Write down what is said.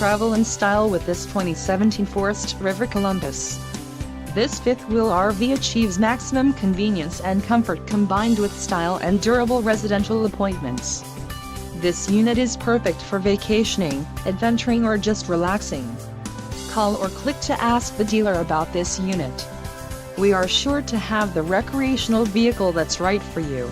travel in style with this 2017 Forest River Columbus. This fifth-wheel RV achieves maximum convenience and comfort combined with style and durable residential appointments. This unit is perfect for vacationing, adventuring or just relaxing. Call or click to ask the dealer about this unit. We are sure to have the recreational vehicle that's right for you.